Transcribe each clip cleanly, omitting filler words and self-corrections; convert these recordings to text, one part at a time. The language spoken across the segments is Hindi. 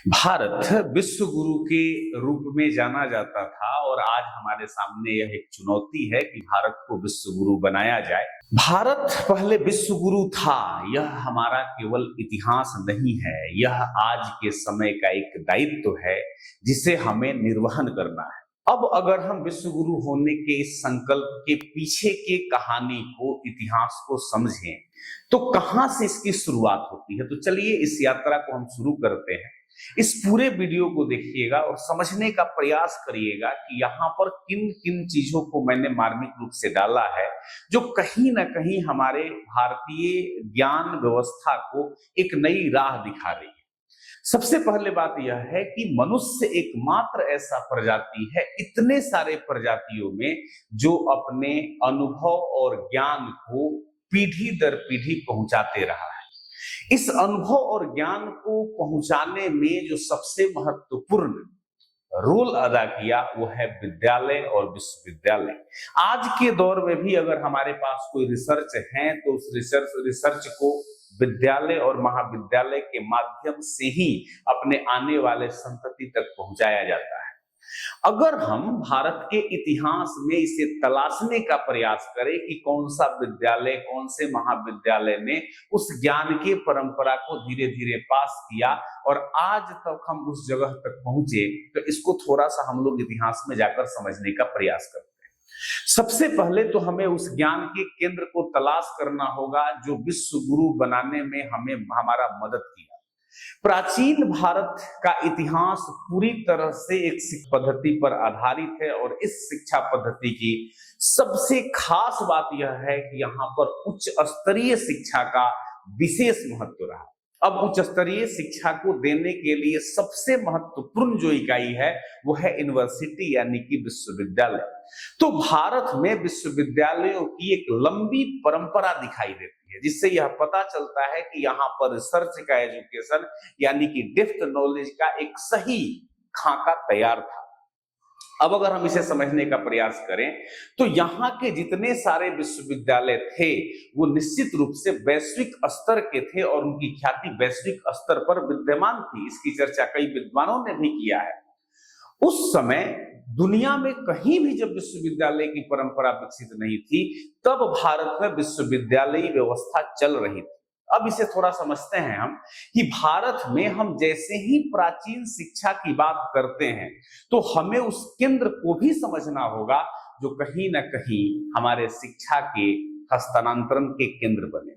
भारत विश्व गुरु के रूप में जाना जाता था और आज हमारे सामने यह एक चुनौती है कि भारत को विश्व गुरु बनाया जाए। भारत पहले विश्व गुरु था, यह हमारा केवल इतिहास नहीं है, यह आज के समय का एक दायित्व है जिसे हमें निर्वहन करना है। अब अगर हम विश्व गुरु होने के इस संकल्प के पीछे के कहानी को, इतिहास को समझें तो कहां से इसकी शुरुआत होती है, तो चलिए इस यात्रा को हम शुरू करते हैं। इस पूरे वीडियो को देखिएगा और समझने का प्रयास करिएगा कि यहाँ पर किन किन चीजों को मैंने मार्मिक रूप से डाला है जो कहीं ना कहीं हमारे भारतीय ज्ञान व्यवस्था को एक नई राह दिखा रही है। सबसे पहले बात यह है कि मनुष्य एकमात्र ऐसा प्रजाति है इतने सारे प्रजातियों में जो अपने अनुभव और ज्ञान को पीढ़ी दर पीढ़ी पहुंचाते रहा है। इस अनुभव और ज्ञान को पहुंचाने में जो सबसे महत्वपूर्ण रोल अदा किया वो है विद्यालय और विश्वविद्यालय। आज के दौर में भी अगर हमारे पास कोई रिसर्च है तो उस रिसर्च को विद्यालय और महाविद्यालय के माध्यम से ही अपने आने वाले संतति तक पहुंचाया जाता है। अगर हम भारत के इतिहास में इसे तलाशने का प्रयास करें कि कौन सा विद्यालय, कौन से महाविद्यालय ने उस ज्ञान के परंपरा को धीरे धीरे पास किया और आज तक हम उस जगह तक पहुंचे, तो इसको थोड़ा सा हम लोग इतिहास में जाकर समझने का प्रयास करते हैं। सबसे पहले तो हमें उस ज्ञान के केंद्र को तलाश करना होगा जो विश्व गुरु बनाने में हमें हमारा मदद किया। प्राचीन भारत का इतिहास पूरी तरह से एक शिक्षा पद्धति पर आधारित है और इस शिक्षा पद्धति की सबसे खास बात यह है कि यहाँ पर उच्च स्तरीय शिक्षा का विशेष महत्व रहा। अब उच्च स्तरीय शिक्षा को देने के लिए सबसे महत्वपूर्ण जो इकाई है वो है यूनिवर्सिटी यानी कि विश्वविद्यालय। तो भारत में विश्वविद्यालयों की एक लंबी परंपरा दिखाई देती है जिससे यह पता चलता है कि यहाँ पर रिसर्च का एजुकेशन यानी कि डेप्थ नॉलेज का एक सही खाका तैयार था। अब अगर हम इसे समझने का प्रयास करें तो यहाँ के जितने सारे विश्वविद्यालय थे वो निश्चित रूप से वैश्विक स्तर के थे और उनकी ख्याति वैश्विक स्तर पर विद्यमान थी। इसकी चर्चा कई विद्वानों ने भी किया है। उस समय दुनिया में कहीं भी जब विश्वविद्यालय की परंपरा विकसित नहीं थी तब भारत में विश्वविद्यालयी व्यवस्था चल रही थी। अब इसे थोड़ा समझते हैं हम कि भारत में हम जैसे ही प्राचीन शिक्षा की बात करते हैं तो हमें उस केंद्र को भी समझना होगा जो कहीं ना कहीं हमारे शिक्षा के हस्तांतरण के केंद्र बने।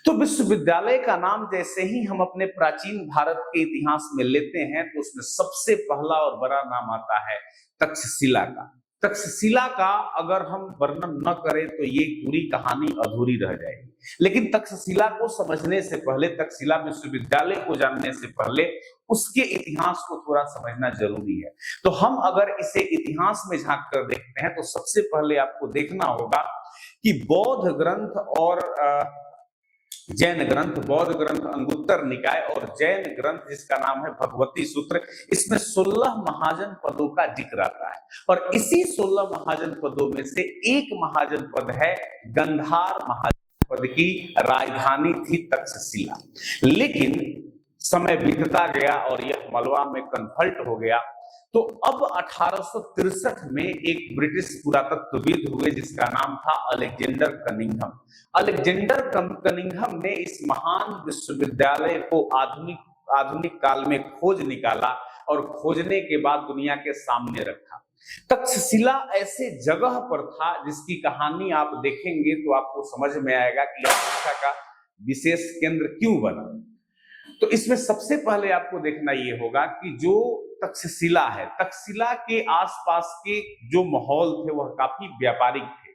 तो विश्वविद्यालय का नाम जैसे ही हम अपने प्राचीन भारत के इतिहास में लेते हैं तो उसमें सबसे पहला और बड़ा नाम आता है तक्षशिला का। तक्षशिला का अगर हम वर्णन न करें तो ये पूरी कहानी अधूरी रह जाएगी। लेकिन तक्षशिला को समझने से पहले, तक्षशिला विश्वविद्यालय को जानने से पहले उसके इतिहास को थोड़ा समझना जरूरी है। तो हम अगर इसे इतिहास में झांक कर देखते हैं तो सबसे पहले आपको देखना होगा कि बौद्ध ग्रंथ और जैन ग्रंथ, बौद्ध ग्रंथ अंगुत्तर निकाय और जैन ग्रंथ जिसका नाम है भगवती सूत्र, इसमें 16 महाजन पदों का जिक्र आता है और इसी 16 महाजन पदों में से एक महाजन पद है गंधार महाजन पद की राजधानी थी तक्षशिला। लेकिन समय बीतता गया और यह मलवा में कन्वर्ट हो गया। तो अब 1863 में एक ब्रिटिश पुरातत्वविद हुए जिसका नाम था अलेक्जेंडर कनिंघम। अलेक्जेंडर कनिंघम ने इस महान विश्वविद्यालय को आधुनिक काल में खोज निकाला और खोजने के बाद दुनिया के सामने रखा। तक्षशिला ऐसे जगह पर था जिसकी कहानी आप देखेंगे तो आपको समझ में आएगा कि यह शिक्षा का विशेष केंद्र क्यों बना। तो इसमें सबसे पहले आपको देखना यह होगा कि जो तक्षशिला है, तक्षशिला के आसपास के जो माहौल थे वह काफी व्यापारिक थे।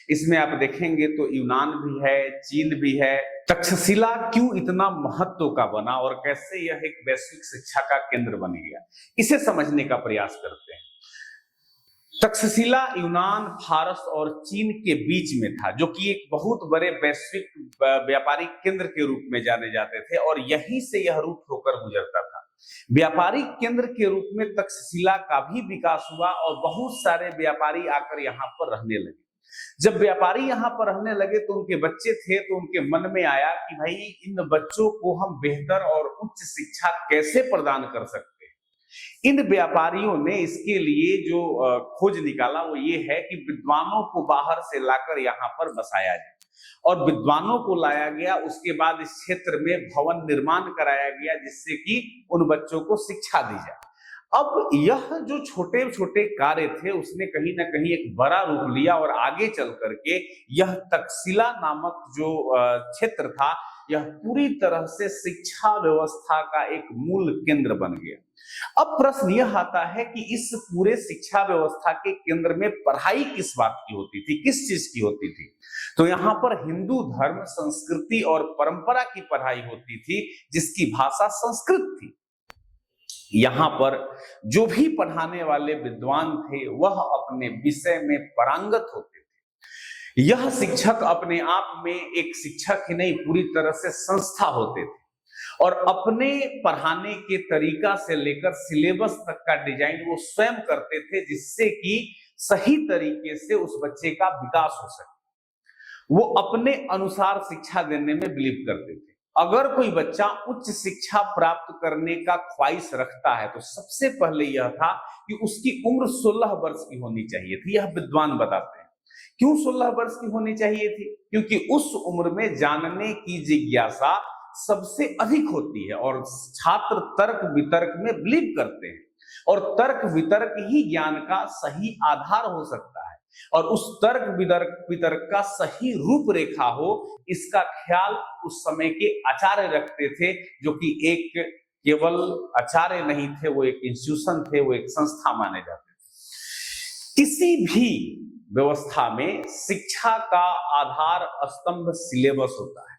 इसमें आप देखेंगे तो यूनान भी है, चीन भी है। तक्षशिला क्यों इतना महत्व का बना और कैसे यह एक वैश्विक शिक्षा का केंद्र बन गया, इसे समझने का प्रयास करते हैं। तक्षशिला यूनान, फारस और चीन के बीच में था जो कि एक बहुत बड़े वैश्विक व्यापारिक केंद्र के रूप में जाने जाते थे और यहीं से यह रूट होकर गुजरता था। व्यापारिक केंद्र के रूप में तक्षशिला का भी विकास हुआ और बहुत सारे व्यापारी आकर यहाँ पर रहने लगे। जब व्यापारी यहाँ पर रहने लगे तो उनके बच्चे थे, तो उनके मन में आया कि भाई इन बच्चों को हम बेहतर और उच्च शिक्षा कैसे प्रदान कर सकते हैं। इन व्यापारियों ने इसके लिए जो खोज निकाला वो ये है कि विद्वानों को बाहर से लाकर यहाँ पर बसाया जाए, और विद्वानों को लाया गया। उसके बाद इस क्षेत्र में भवन निर्माण कराया गया जिससे कि उन बच्चों को शिक्षा दी जाए। अब यह जो छोटे छोटे कार्य थे उसने कहीं ना कहीं एक बड़ा रूप लिया, और आगे चल करके यह तक्षशिला नामक जो क्षेत्र था, यह पूरी तरह से शिक्षा व्यवस्था का एक मूल केंद्र बन गया। अब प्रश्न यह आता है कि इस पूरे शिक्षा व्यवस्था के केंद्र में पढ़ाई किस बात की होती थी, किस चीज की होती थी? तो यहाँ पर हिंदू धर्म, संस्कृति और परंपरा की पढ़ाई होती थी, जिसकी भाषा संस्कृत थी। यहाँ पर जो भी पढ़ाने वाले विद्वान थे वह अपने विषय में पारंगत होते थे। यह शिक्षक अपने आप में एक शिक्षक ही नहीं, पूरी तरह से संस्था होते थे, और अपने पढ़ाने के तरीका से लेकर सिलेबस तक का डिजाइन वो स्वयं करते थे, जिससे कि सही तरीके से उस बच्चे का विकास हो सके। वो अपने अनुसार शिक्षा देने में बिलीव करते थे। अगर कोई बच्चा उच्च शिक्षा प्राप्त करने का ख्वाहिश रखता है तो सबसे पहले यह था कि उसकी उम्र 16 वर्ष की होनी चाहिए थी। यह विद्वान बताते हैं। क्यों 16 वर्ष की होनी चाहिए थी? क्योंकि उस उम्र में जानने की जिज्ञासा सबसे अधिक होती है, और छात्र तर्क वितर्क में बिलीव करते हैं, और तर्क वितर्क ही ज्ञान का सही आधार हो सकता है, और उस तर्क वितर्क का सही रूपरेखा हो, इसका ख्याल उस समय के आचार्य रखते थे, जो कि एक केवल आचार्य नहीं थे, वो एक इंस्टीट्यूशन थे, वो एक संस्था माने जाते थे। किसी भी व्यवस्था में शिक्षा का आधार स्तंभ सिलेबस होता है,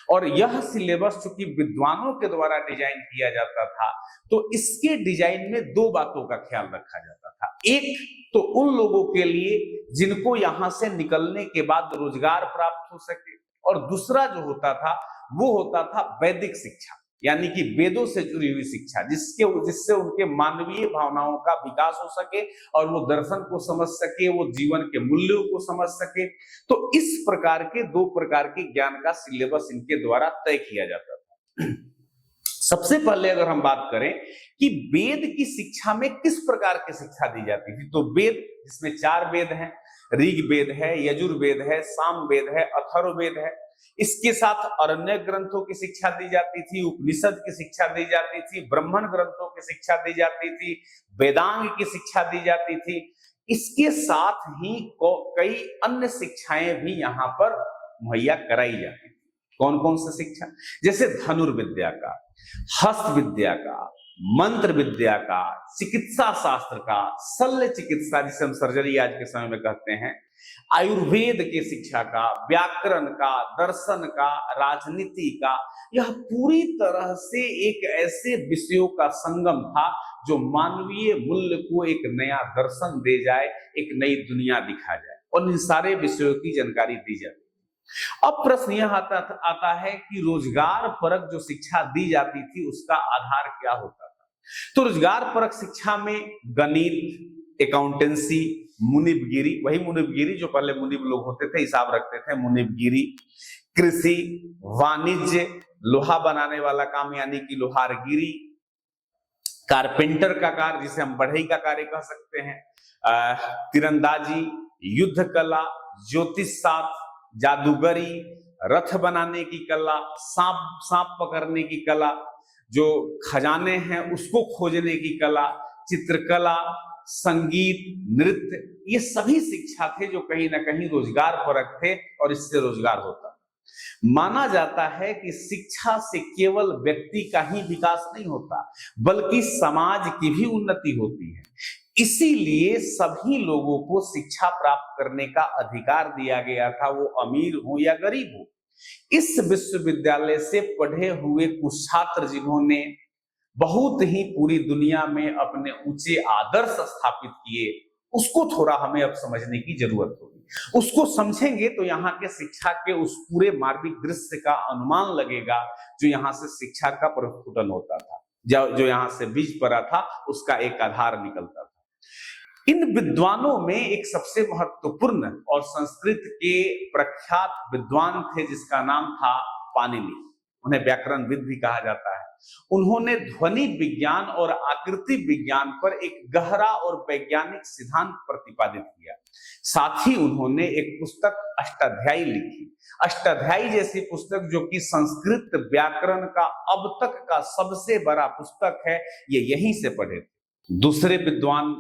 और यह सिलेबस चूंकि विद्वानों के द्वारा डिजाइन किया जाता था, तो इसके डिजाइन में दो बातों का ख्याल रखा जाता था। एक तो उन लोगों के लिए जिनको यहां से निकलने के बाद रोजगार प्राप्त हो सके, और दूसरा जो होता था वो होता था वैदिक शिक्षा, यानी कि वेदों से जुड़ी हुई शिक्षा, जिससे उनके मानवीय भावनाओं का विकास हो सके, और वो दर्शन को समझ सके, वो जीवन के मूल्यों को समझ सके। तो इस प्रकार के दो प्रकार के ज्ञान का सिलेबस इनके द्वारा तय किया जाता था। सबसे पहले अगर हम बात करें कि वेद की शिक्षा में किस प्रकार की शिक्षा दी जाती थी, तो वेद, जिसमें 4 वेद हैं, ऋग्वेद है, यजुर्वेद है, सामवेद है, अथर्ववेद है। इसके साथ अरण्य ग्रंथों की शिक्षा दी जाती थी, उपनिषद की शिक्षा दी जाती थी, ब्राह्मण ग्रंथों की शिक्षा दी जाती थी, वेदांग की शिक्षा दी जाती थी। इसके साथ ही कई अन्य शिक्षाएं भी यहाँ पर मुहैया कराई जाती थी। कौन कौन सी शिक्षा? जैसे धनुर्विद्या का, हस्त विद्या का, मंत्र विद्या का, चिकित्सा शास्त्र का, शल्य चिकित्सा जिसे हम सर्जरी आज के समय में कहते हैं, आयुर्वेद के शिक्षा का, व्याकरण का, दर्शन का, राजनीति का। यह पूरी तरह से एक ऐसे विषयों का संगम था जो मानवीय मूल्य को एक नया दर्शन दे जाए, एक नई दुनिया दिखा जाए, और इन सारे विषयों की जानकारी दी जाती। अब प्रश्न यह आता है कि रोजगार परक जो शिक्षा दी जाती थी उसका आधार क्या होता था? तो रोजगार परक शिक्षा में गणित, अकाउंटेंसी, मुनिबगिरी, वही मुनिबगिरी जो पहले मुनिब लोग होते थे, हिसाब रखते थे, मुनिबगिरी, कृषि, वाणिज्य, लोहा बनाने वाला काम यानी कि लोहारगिरी, कारपेंटर का कार्य जिसे हम बढ़ई का कार्य कह सकते हैं, तीरंदाजी, युद्ध कला, ज्योतिष शास्त्र, जादूगरी, रथ बनाने की कला, सांप पकड़ने की कला, जो खजाने हैं उसको खोजने की कला, चित्रकला, संगीत, नृत्य, ये सभी शिक्षा थे जो कहीं ना कहीं रोजगार परक थे, और इससे रोजगार होता। माना जाता है कि शिक्षा से केवल व्यक्ति का ही विकास नहीं होता, बल्कि समाज की भी उन्नति होती है। इसीलिए सभी लोगों को शिक्षा प्राप्त करने का अधिकार दिया गया था, वो अमीर हो या गरीब हो। इस विश्वविद्यालय से पढ़े हुए कुछ छात्र जिन्होंने बहुत ही पूरी दुनिया में अपने ऊंचे आदर्श स्थापित किए, उसको थोड़ा हमें अब समझने की जरूरत होगी। उसको समझेंगे तो यहाँ के शिक्षा के उस पूरे मार्मिक दृश्य का अनुमान लगेगा, जो यहाँ से शिक्षा का प्रस्फुटन होता था, जो यहाँ से बीज पड़ा था, उसका एक आधार निकलता था। इन विद्वानों में एक सबसे महत्वपूर्ण और संस्कृत के प्रख्यात विद्वान थे जिसका नाम था पाणिनि। उन्हें व्याकरणविद भी कहा जाता है। उन्होंने ध्वनि विज्ञान और आकृति विज्ञान पर एक गहरा और वैज्ञानिक सिद्धांत प्रतिपादित किया। साथ ही उन्होंने एक पुस्तक अष्टाध्यायी लिखी। अष्टाध्यायी जैसी पुस्तक जो कि संस्कृत व्याकरण का अब तक का सबसे बड़ा पुस्तक है, ये यहीं से पढ़े थे। दूसरे विद्वान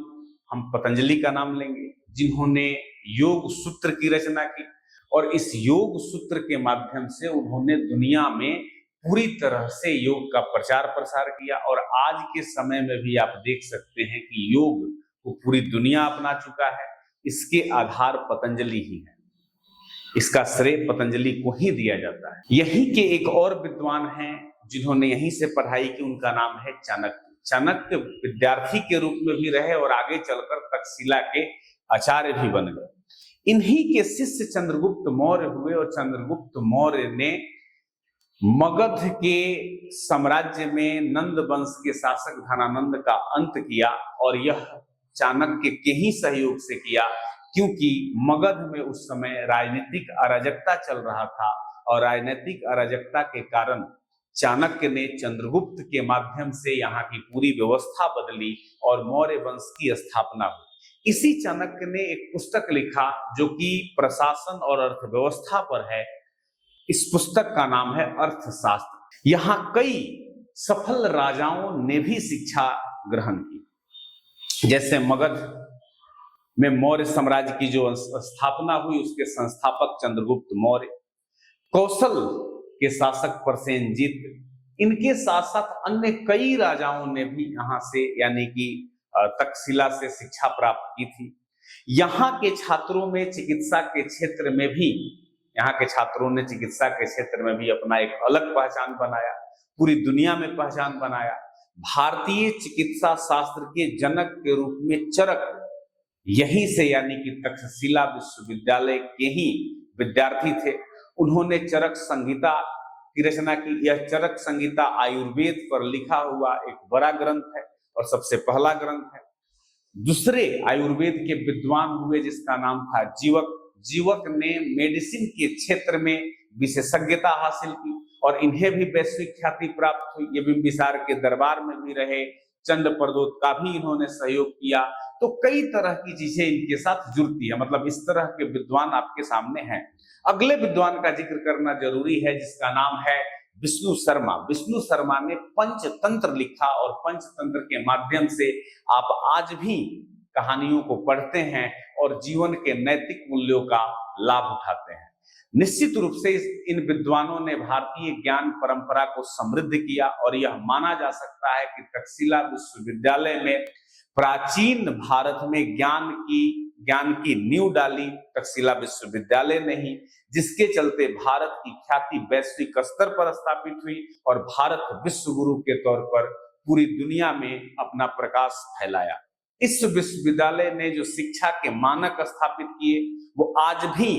हम पतंजलि का नाम लेंगे, जिन्होंने योग सूत्र की रचना की और इस योग सूत्र के माध्यम से उन्होंने दुनिया में पूरी तरह से योग का प्रचार प्रसार किया। और आज के समय में भी आप देख सकते हैं कि योग को पूरी दुनिया अपना चुका है। इसके आधार पतंजलि ही है, इसका श्रेय पतंजलि को ही दिया जाता है। यहीं के एक और विद्वान हैं जिन्होंने यहीं से पढ़ाई की, उनका नाम है चाणक्य। चाणक्य विद्यार्थी के रूप में भी रहे और आगे चलकर तक्षशिला के आचार्य भी बन गए। इन्हीं के शिष्य चंद्रगुप्त मौर्य हुए और चंद्रगुप्त मौर्य ने मगध के साम्राज्य में नंद वंश के शासक धनानंद का अंत किया। और यह चाणक्य के ही सहयोग से किया, क्योंकि मगध में उस समय राजनीतिक अराजकता चल रहा था और राजनीतिक अराजकता के कारण चाणक्य ने चंद्रगुप्त के माध्यम से यहाँ की पूरी व्यवस्था बदली और मौर्य वंश की स्थापना हुई। इसी चाणक्य ने एक पुस्तक लिखा जो कि प्रशासन और अर्थव्यवस्था पर है। इस पुस्तक का नाम है अर्थशास्त्र। यहाँ कई सफल राजाओं ने भी शिक्षा ग्रहण की। जैसे मगध में मौर्य साम्राज्य की जो स्थापना हुई, उसके संस्थापक चंद्रगुप्त मौर्य, कौशल के शासक प्रसेनजीत, इनके साथ साथ अन्य कई राजाओं ने भी यहाँ से यानी कि तक्षशिला से शिक्षा प्राप्त की थी। यहाँ के छात्रों में चिकित्सा के क्षेत्र में भी यहाँ के छात्रों ने चिकित्सा के क्षेत्र में भी अपना एक अलग पहचान बनाया, पूरी दुनिया में पहचान बनाया। भारतीय चिकित्सा शास्त्र के जनक के रूप में चरक यहीं से यानी कि तक्षशिला विश्वविद्यालय के ही विद्यार्थी थे। उन्होंने चरक संहिता की रचना की। यह चरक संहिता आयुर्वेद पर लिखा हुआ एक बड़ा ग्रंथ है और सबसे पहला ग्रंथ है। दूसरे आयुर्वेद के विद्वान हुए जिसका नाम था जीवक। जीवक ने मेडिसिन के क्षेत्र में विशेषज्ञता हासिल की और इन्हें भी वैश्विक ख्याति प्राप्त हुई। ये बिंबिसार के दरबार में भी रहे, चंड प्रदोत का भी इन्होंने सहयोग किया। तो कई तरह की चीजें इनके साथ जुड़ती है, मतलब इस तरह के विद्वान आपके सामने हैं। अगले विद्वान का जिक्र करना जरूरी है जिसका नाम है विष्णु शर्मा। विष्णु शर्मा ने पंचतंत्र लिखा और पंचतंत्र के माध्यम से आप आज भी कहानियों को पढ़ते हैं और जीवन के नैतिक मूल्यों का लाभ उठाते हैं। निश्चित रूप से इन विद्वानों ने भारतीय ज्ञान परंपरा को समृद्ध किया और यह माना जा सकता है कि तक्षशिला विश्वविद्यालय में प्राचीन भारत में ज्ञान की नींव डाली तक्षशिला विश्वविद्यालय ने ही, जिसके चलते भारत की ख्याति वैश्विक स्तर पर स्थापित हुई और भारत विश्व गुरु के तौर पर पूरी दुनिया में अपना प्रकाश फैलाया। इस विश्वविद्यालय ने जो शिक्षा के मानक स्थापित किए वो आज भी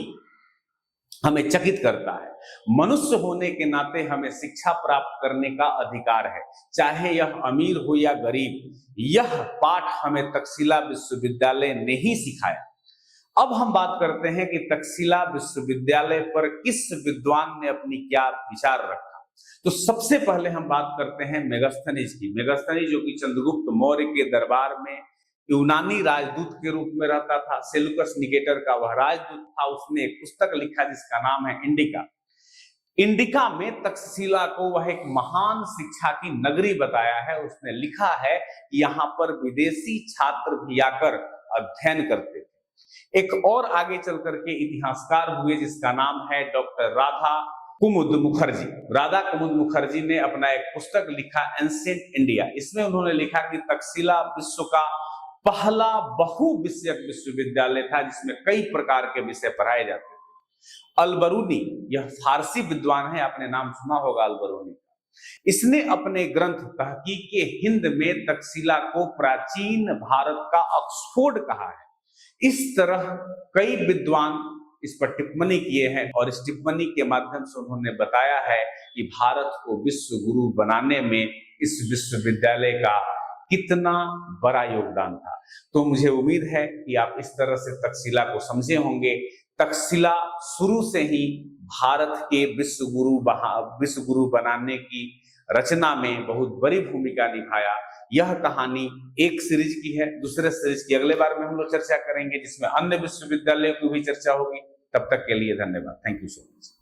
हमें चकित करता है। मनुष्य होने के नाते हमें शिक्षा प्राप्त करने का अधिकार है, चाहे यह अमीर हो या गरीब। यह पाठ हमें तक्षशिला विश्वविद्यालय ने ही सिखाया। अब हम बात करते हैं कि तक्षशिला विश्वविद्यालय पर किस विद्वान ने अपनी क्या विचार रखा। तो सबसे पहले हम बात करते हैं मेगास्थनीज की। मेगास्थनीज जो कि चंद्रगुप्त मौर्य के दरबार में यूनानी राजदूत के रूप में रहता था। सेल्यूकस निकेटर का वह राजदूत था। उसने एक पुस्तक लिखा जिसका नाम है इंडिका। इंडिका में तक्षशिला को वह एक महान शिक्षा की नगरी बताया है। उसने लिखा है कि यहाँ पर विदेशी छात्र भी आकर अध्ययन करते थे। एक और आगे चल करके इतिहासकार हुए जिसका नाम है डॉक्टर राधा कुमुद मुखर्जी। राधा कुमुद मुखर्जी ने अपना एक पुस्तक लिखा एंशिएंट इंडिया। इसमें उन्होंने लिखा कि तक्षशिला विश्व का पहला बहुविषयक विश्वविद्यालय था जिसमें कई प्रकार के विषय पढ़ाए जाते थे। अलबरूनी, यह फारसी विद्वान है, आपने नाम सुना होगा अलबरूनी का। इसने अपने ग्रंथ तहकीक हिंद में तक्षशिला को प्राचीन भारत का ऑक्सफोर्ड कहा है। इस तरह कई विद्वान इस पर टिप्पणी किए हैं और इस टिप्पणी के माध्यम से उन्होंने बताया है कि भारत को विश्व गुरु बनाने में इस विश्वविद्यालय का कितना बड़ा योगदान था। तो मुझे उम्मीद है कि आप इस तरह से तक्षशिला को समझे होंगे। तक्षशिला शुरू से ही भारत के विश्व गुरु बनाने की रचना में बहुत बड़ी भूमिका निभाया। यह कहानी एक सीरीज की है, दूसरे सीरीज की अगले बार में हम लोग चर्चा करेंगे, जिसमें अन्य विश्वविद्यालयों की भी चर्चा होगी। तब तक के लिए धन्यवाद। Thank you so much.